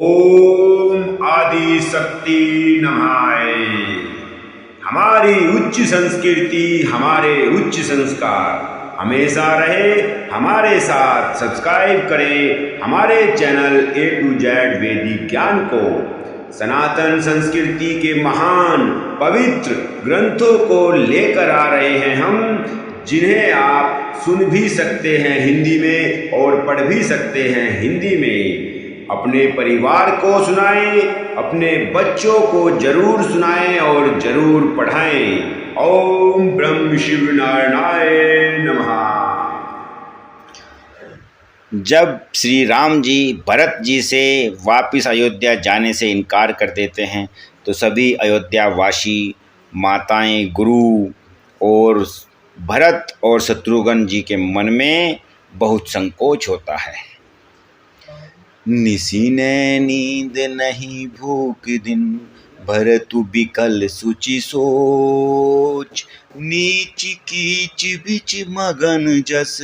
ओम आदि शक्ति नमः। हमारी उच्च संस्कृति, हमारे उच्च संस्कार हमेशा रहे हमारे साथ। सब्सक्राइब करें हमारे चैनल A to Z वैदिक ज्ञान को। सनातन संस्कृति के महान पवित्र ग्रंथों को लेकर आ रहे हैं हम, जिन्हें आप सुन भी सकते हैं हिंदी में और पढ़ भी सकते हैं हिंदी में। अपने परिवार को सुनाएं, अपने बच्चों को जरूर सुनाएं और जरूर पढ़ाएं। ओम ब्रह्म शिव नारायणाय नमः। जब श्री राम जी भरत जी से वापस अयोध्या जाने से इनकार कर देते हैं तो सभी अयोध्यावासी, माताएं, गुरु और भरत और शत्रुघ्न जी के मन में बहुत संकोच होता है। निसी ने नींद नहीं भूख दिन, भरतु बिकल सुचि सोच। नीच कीच बिच मगन जस,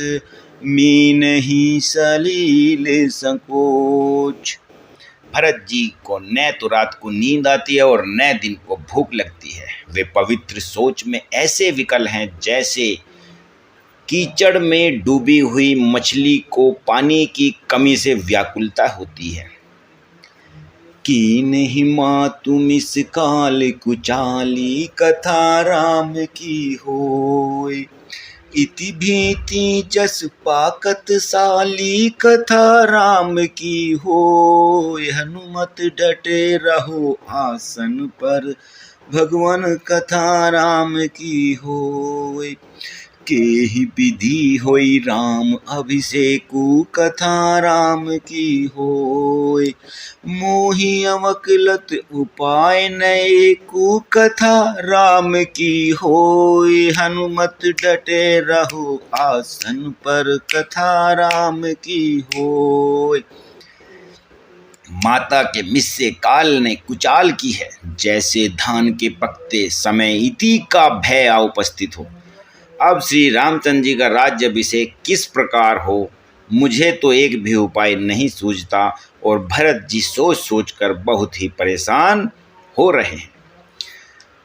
मी नहीं सलील संकोच। भरत जी को न तो रात को नींद आती है और न दिन को भूख लगती है। वे पवित्र सोच में ऐसे विकल हैं जैसे कीचड़ में डूबी हुई मछली को पानी की कमी से व्याकुलता होती है। कीन ही मातु मिस काल कुचाली, कथा राम की होय। इति भीति जस पाकत साली, कथा राम की होय। हनुमत डटे रहो आसन पर, भगवान कथा राम की होय। केहि विधि होई राम अभिषेकु, कथा राम की होय। मोहि अवकलत उपाय नएकु, कथा राम की होय। हनुमत डटे रहो आसन पर, कथा राम की होय। माता के मिस्से काल ने कुचाल की है, जैसे धान के पकते समय इति का भय आ उपस्थित हो। अब श्री रामचंद्र जी का राज्य अभिषेक किस प्रकार हो, मुझे तो एक भी उपाय नहीं सूझता और भरत जी सोच सोच कर बहुत ही परेशान हो रहे हैं।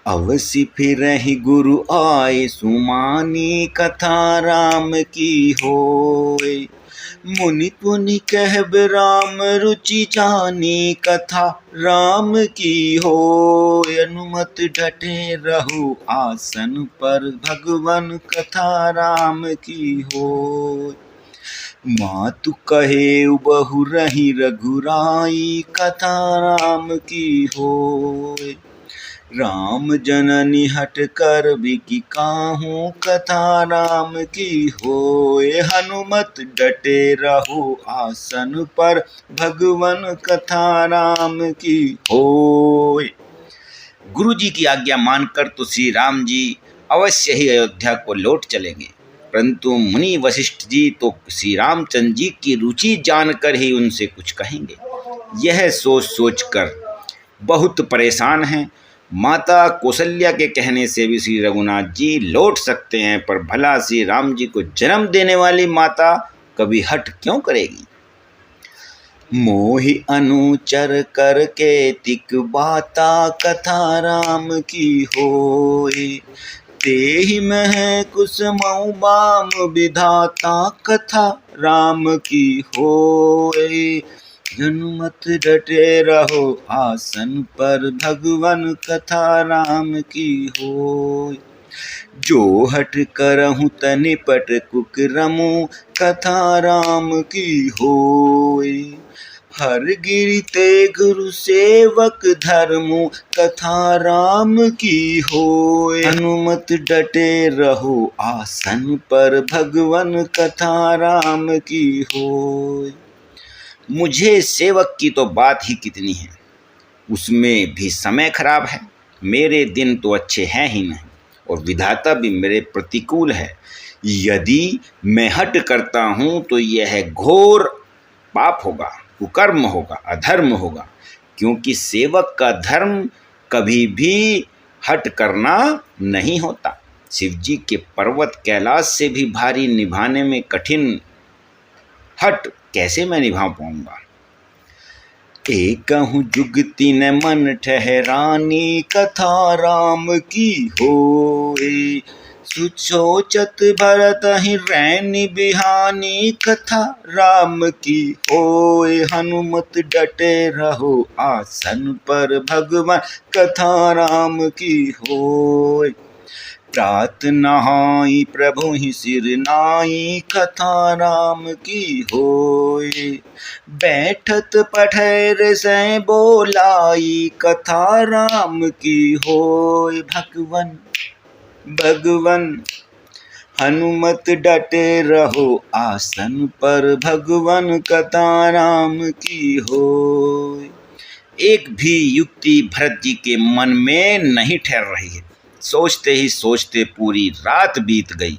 अवश्य फिर ही गुरु आए सुमानी, कथा राम की होय। मुनि पुनि कहब राम रुचि जानी, कथा राम की होय। अनुमत डटे रहो आसन पर, भगवन कथा राम की होय। मातु कहे बहु रही रघुराई, कथा राम की होय। राम जननी हट कर बिकी काहू, कथा राम की होय। हनुमत डटे रहो आसन पर, भगवन कथा राम की होय। गुरु जी की आज्ञा मानकर तो श्री राम जी अवश्य ही अयोध्या को लौट चलेंगे, परंतु मुनि वशिष्ठ जी तो श्री रामचंद्र जी की रुचि जानकर ही उनसे कुछ कहेंगे। यह सोच सोचकर बहुत परेशान हैं। माता कौशल्या के कहने से भी श्री रघुनाथ जी लौट सकते हैं, पर भला श्री राम जी को जन्म देने वाली माता कभी हट क्यों करेगी। मोहि अनुचर करके तिक बाता, कथा राम की होय। तेहि मह कुसुमऊ बाम विधाता, कथा राम की होय। हनुमत डटे रहो आसन पर, भगवन कथा राम की होय। जो हट करहु तनिपट कुकरमु, कथा राम की होय। हर गिरि ते गुरु सेवक धर्मु, कथा राम की होय। हनुमत डटे रहो आसन पर, भगवन कथा राम की होय। मुझे सेवक की तो बात ही कितनी है, उसमें भी समय खराब है। मेरे दिन तो अच्छे हैं ही नहीं और विधाता भी मेरे प्रतिकूल है। यदि मैं हट करता हूँ तो यह घोर पाप होगा, कुकर्म होगा, अधर्म होगा, क्योंकि सेवक का धर्म कभी भी हट करना नहीं होता। शिव जी के पर्वत कैलाश से भी भारी निभाने में कठिन हट कैसे मैं निभा पाऊंगा। एकहु जुगति न मन ठहरानी, कथा राम की होए। सुसोचत भरत ही रैनी बिहानी, कथा राम की होए। हनुमत डटे रहो आसन पर भगवान, कथा राम की होए। प्रात नहाई प्रभु ही सिर नाई, कथा राम की होए। बैठत पठैर से बोलाई, कथा राम की होए। भगवन भगवन हनुमत डटे रहो आसन पर भगवन, कथा राम की होए। एक भी युक्ति भरत जी के मन में नहीं ठहर रही है। सोचते ही सोचते पूरी रात बीत गई।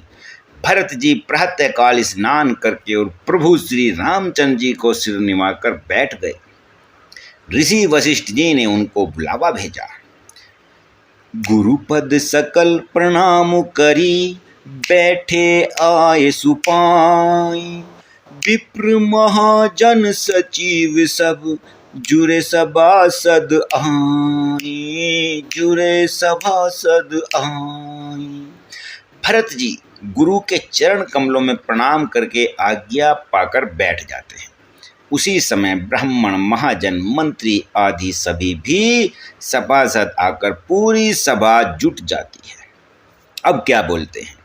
भरत जी प्रातःकाल स्नान करके और प्रभु श्री रामचंद्र जी को सिर निवाकर बैठ गए। ऋषि वशिष्ठ जी ने उनको बुलावा भेजा। गुरुपद सकल प्रणाम करी, बैठे आए सुपाई। विप्र महाजन सचिव सब, जुरे सभासद आई, जुरे सभासद आई। भरत जी गुरु के चरण कमलों में प्रणाम करके आज्ञा पाकर बैठ जाते हैं। उसी समय ब्राह्मण, महाजन, मंत्री आदि सभी भी सभासद आकर पूरी सभा जुट जाती है। अब क्या बोलते हैं?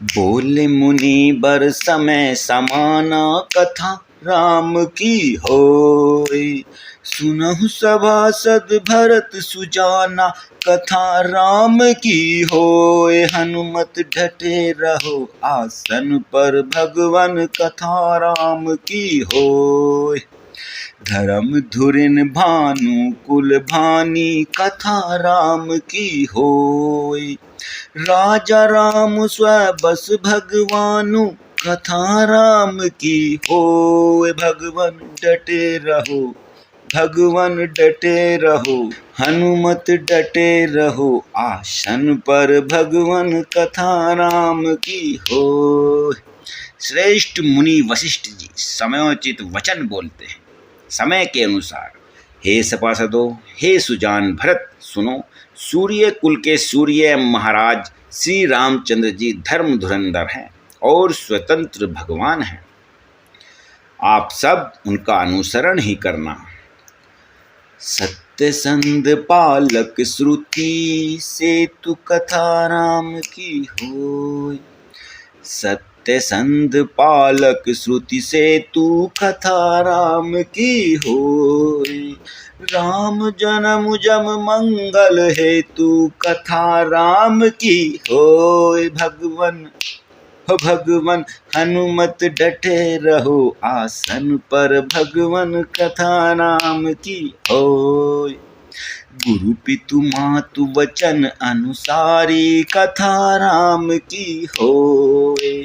बोले मुनि बर समय समाना, कथा राम की होए। सुनहु सभासद भरत सुजाना, कथा राम की होए। हनुमत डटे रहो आसन पर भगवन, कथा राम की होए। धर्म धुरिन भानु कुल भानी, कथा राम की होए। राजा राम स्वबस भगवानु, कथा राम की होए। भगवन डटे रहो, भगवन डटे रहो, हनुमत डटे रहो आसन पर भगवन, कथा राम की होए। श्रेष्ठ मुनि वशिष्ठ जी समयोचित वचन बोलते हैं। समय के अनुसार, हे सभासदों, हे सुजान भरत, सुनो। सूर्य कुल के सूर्य महाराज श्री रामचंद्र जी धर्म धुरंधर हैं और स्वतंत्र भगवान हैं। आप सब उनका अनुसरण ही करना। सत्य संध पालक श्रुति, सेतु कथा राम की होय। सत्य संध पालक श्रुति, सेतु कथा राम की होय। राम जन्म जम मंगल हेतु, कथा राम की होय। भगवन हो भगवन हनुमत डटे रहो आसन पर भगवन, कथा राम की होय। गुरु पितु मातु वचन अनुसारी, कथा राम की होय।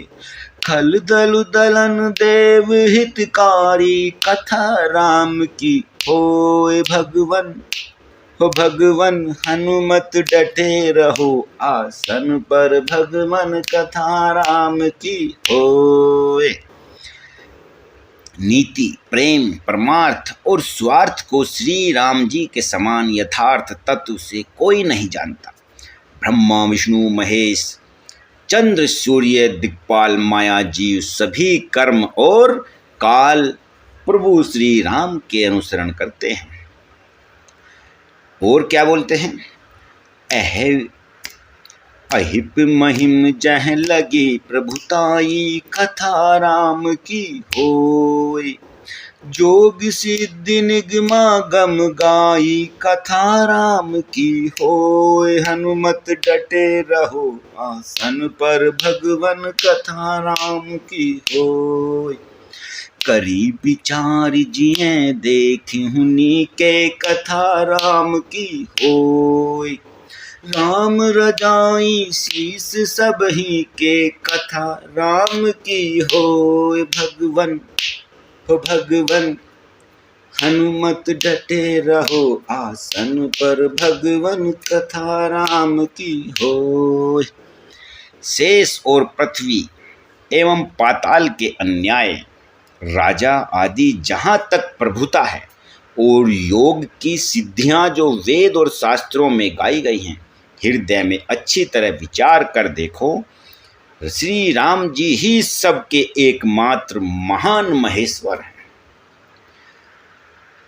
खल दलु दलन देव हितकारी, कथा राम की होय। भगवन हो भगवन हनुमत डटे रहो आसन पर भगवन, कथा राम की होय। नीति, प्रेम, परमार्थ और स्वार्थ को श्री राम जी के समान यथार्थ तत्व से कोई नहीं जानता। ब्रह्मा, विष्णु, महेश, चंद्र, सूर्य, दिक्पाल, माया, जीव सभी कर्म और काल प्रभु श्री राम के अनुसरण करते हैं। और क्या बोलते हैं? अहिप महिम जह लगे प्रभुताई, कथा राम की होय। जोग सिद्धि निगमागम गाई, कथा राम की होय। हनुमत डटे रहो आसन पर भगवन, कथा राम की होय। करी विचार जिये देखी हुनी के, कथा राम की होय। राम रजाई शीस सब ही के, कथा राम की होय। भगवन हो भगवन हनुमत डटे रहो आसन पर भगवन, कथा राम की होय। शेष और पृथ्वी एवं पाताल के अन्याय, राजा आदि जहाँ तक प्रभुता है और योग की सिद्धियां जो वेद और शास्त्रों में गाई गई हैं, हृदय में अच्छी तरह विचार कर देखो। श्री राम जी ही सबके एकमात्र महान महेश्वर हैं।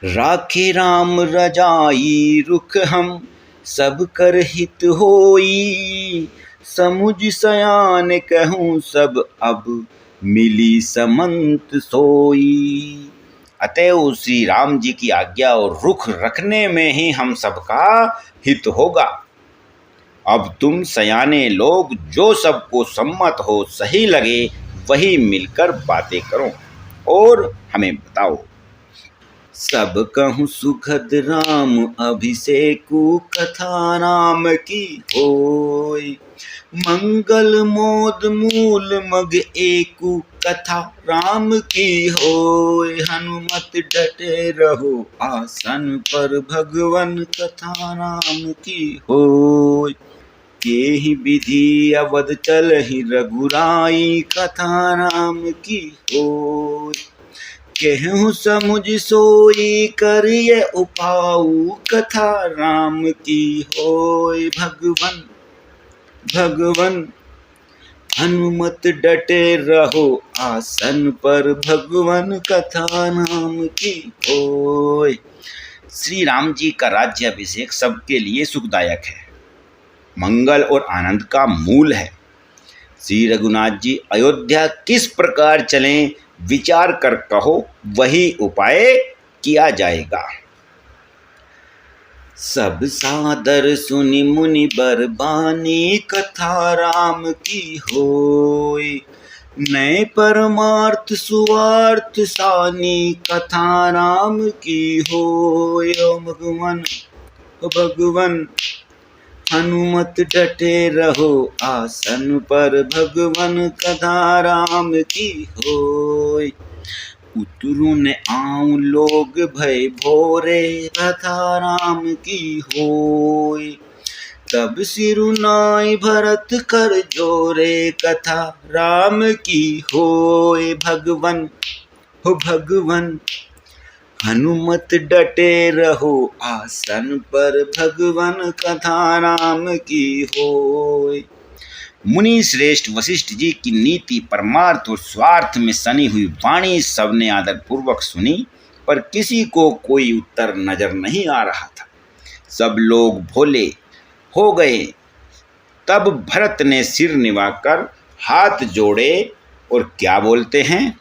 राखे राम रजाई रुख हम, सब कर हित होई। समुझ सयान कहूँ सब, अब मिली समंत सोई। अतएव श्री राम जी की आज्ञा और रुख रखने में ही हम सबका हित होगा। अब तुम सयाने लोग जो सबको सम्मत हो, सही लगे, वही मिलकर बातें करो और हमें बताओ। सब कहूँ सुखद राम अभिषेकु, कथा राम की होय। मंगल मोद मूल मग एकु, कथा राम की होय। हनुमत डटे रहो आसन पर, भगवन कथा राम की होय। केहि विधि अवध चलहि रघुराई, कथा राम की होय। केहूँ समुझ सोई करिय उपाऊ, कथा राम की होय। भगवन भगवन हनुमत डटे रहो आसन पर, भगवन कथा राम की होय। श्री राम जी का राज्याभिषेक सबके लिए सुखदायक है, मंगल और आनंद का मूल है। श्री रघुनाथ जी अयोध्या किस प्रकार चलें, विचार कर कहो, वही उपाय किया जाएगा। सब सादर सुनि मुनि बरबानी, कथा राम की होय। नए परमार्थ सुवार्थ सानी, कथा राम की होय। ओ भगवन हनुमत डटे रहो आसन पर, भगवन कथा राम की होय। उतरू न आऊं लोग भय भोरे, कथा राम की होय। तब सिरुनाई भरत कर जोरे, कथा राम की होय। भगवन भगवन हनुमत डटे रहो आसन पर, भगवन कथा राम की होय। मुनि श्रेष्ठ वशिष्ठ जी की नीति, परमार्थ और स्वार्थ में सनी हुई वाणी सबने आदरपूर्वक सुनी, पर किसी को कोई उत्तर नजर नहीं आ रहा था। सब लोग भोले हो गए। तब भरत ने सिर निभाकर हाथ जोड़े और क्या बोलते हैं?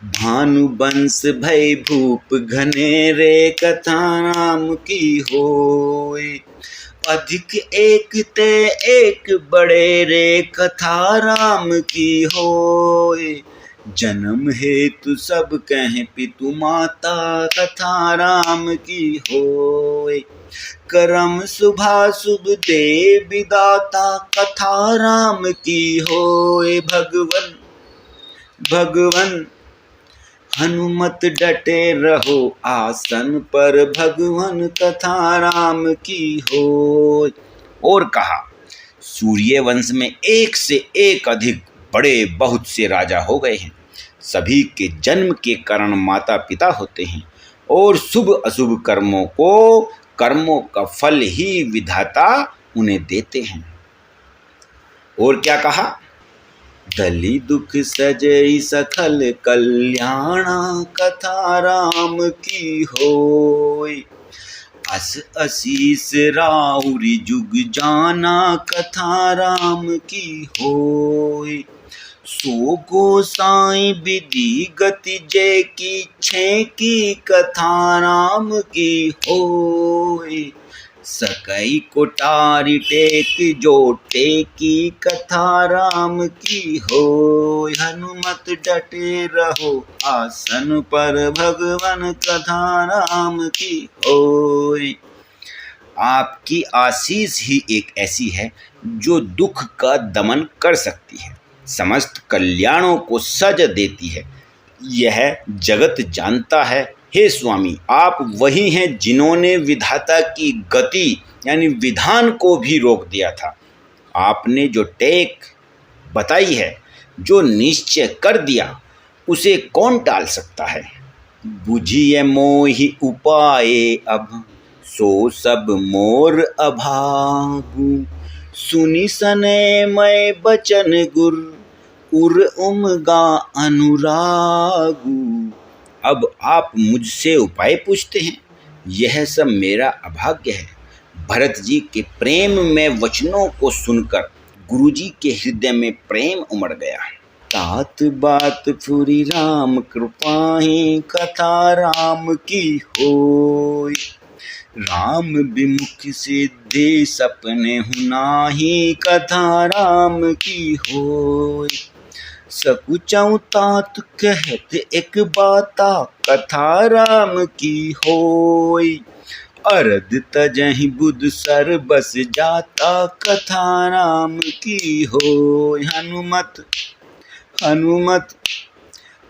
भानुवंश भय भूप घनेरे, कथा राम की होय। अधिक एक ते एक बड़े रे, कथा राम की होय। जन्म हेतु सब कहें पितु माता, कथा राम की होय। करम शुभाशुभ दे विदाता, कथा राम की होय। भगवन भगवन हनुमत डटे रहो आसन पर, भगवन कथा राम की होय। और कहा, सूर्य वंश में एक से एक अधिक बड़े बहुत से राजा हो गए हैं। सभी के जन्म के कारण माता पिता होते हैं, और शुभ अशुभ कर्मों का फल ही विधाता उन्हें देते हैं। और क्या कहा? दली दुख सजई सखल कल्याणा, कथा राम की होय। अस असीस राउरी जुग जाना, कथा राम की होय। सो गोसाई विधि गति जय की छे की, कथा राम की होय। सकई कोटारी टेक जो टेकी, कथा राम की होय। हनुमत डटे रहो आसन पर, भगवन कथा राम की होय। आपकी आशीष ही एक ऐसी है जो दुख का दमन कर सकती है, समस्त कल्याणों को सज देती है। यह जगत जानता है। हे स्वामी, आप वही हैं जिन्होंने विधाता की गति यानी विधान को भी रोक दिया था। आपने जो टेक बताई है, जो निश्चय कर दिया, उसे कौन टाल सकता है? बुझिए मोहि उपाय अब, सो सब मोर अभागु। सुनि सने मैं बचन गुर, उर उमगा अनुरागु। अब आप मुझसे उपाय पूछते हैं, यह सब मेरा अभाग्य है। भरत जी के प्रेम में वचनों को सुनकर गुरुजी के हृदय में प्रेम उमड़ गया। तात बात फुरी राम कृपाहि, कथा राम की होय। राम विमुख सिद्धि सपने हुनाहि, कथा राम की होय। सकुचऊँ तात कहत एक बाता, कथा राम की होय। अरद तजहि बुध सर बस जाता, कथा राम की होय।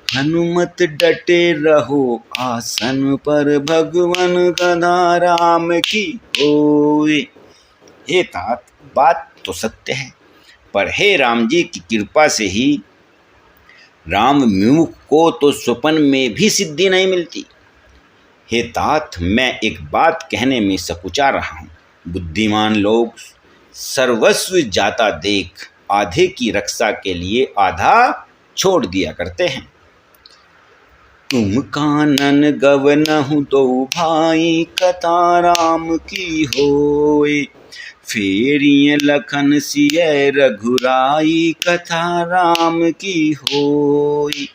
हनुमत डटे रहो आसन पर, भगवन कथा राम की होय। हे तात, बात तो सत्य है, पर हे राम जी की कृपा से ही राम विमुख को तो स्वप्न में भी सिद्धि नहीं मिलती। हे तात, मैं एक बात कहने में सकुचा रहा हूँ। बुद्धिमान लोग सर्वस्व जाता देख आधे की रक्षा के लिए आधा छोड़ दिया करते हैं। तुम कानन गवनहु दो भाई, कथा राम की होय। फेरिय लखन सिय रघुराई, कथा राम की होय।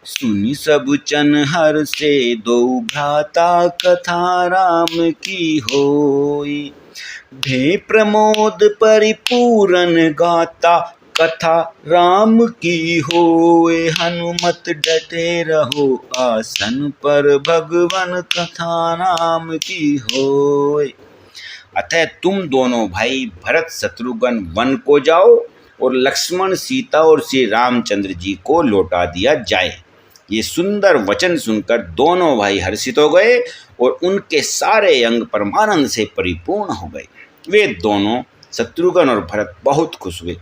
सुनि सब चन हर से दो भ्राता, कथा राम की होय। भे प्रमोद परिपूरन गाता, कथा राम की होय। हनुमत डटे रहो आसन पर, भगवन कथा राम की होय। अतः तुम दोनों भाई भरत शत्रुघ्न वन को जाओ और लक्ष्मण सीता और श्री रामचंद्र जी को लौटा दिया जाए। ये सुंदर वचन सुनकर दोनों भाई हर्षित हो गए और उनके सारे अंग परमानंद से परिपूर्ण हो गए। वे दोनों शत्रुघ्न और भरत बहुत खुश हुए।